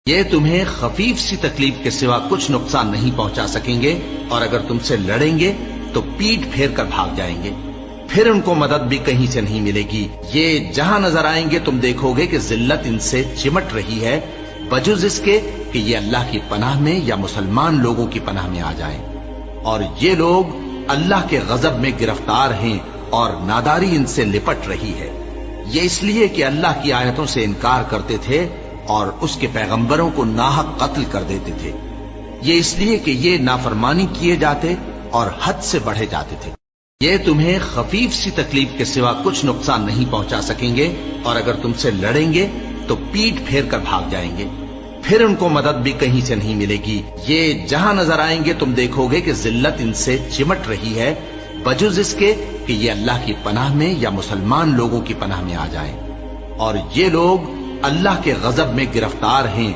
یہ تمہیں خفیف سی تکلیف کے سوا کچھ نقصان نہیں پہنچا سکیں گے، اور اگر تم سے لڑیں گے تو پیٹ پھیر کر بھاگ جائیں گے، پھر ان کو مدد بھی کہیں سے نہیں ملے گی۔ یہ جہاں نظر آئیں گے تم دیکھو گے کہ ذلت ان سے چمٹ رہی ہے، بجز اس کے کہ یہ اللہ کی پناہ میں یا مسلمان لوگوں کی پناہ میں آ جائیں۔ اور یہ لوگ اللہ کے غضب میں گرفتار ہیں اور ناداری ان سے لپٹ رہی ہے۔ یہ اس لیے کہ اللہ کی آیتوں سے انکار کرتے تھے اور اس کے پیغمبروں کو ناحق قتل کر دیتے تھے۔ یہ اس لیے کہ یہ نافرمانی کیے جاتے اور حد سے بڑھے جاتے تھے۔ یہ تمہیں خفیف سی تکلیف کے سوا کچھ نقصان نہیں پہنچا سکیں گے، اور اگر تم سے لڑیں گے تو پیٹ پھیر کر بھاگ جائیں گے، پھر ان کو مدد بھی کہیں سے نہیں ملے گی۔ یہ جہاں نظر آئیں گے تم دیکھو گے کہ ذلت ان سے چمٹ رہی ہے، بجز اس کے کہ یہ اللہ کی پناہ میں یا مسلمان لوگوں کی پناہ میں آ جائیں۔ اور یہ لوگ اللہ کے غضب میں گرفتار ہیں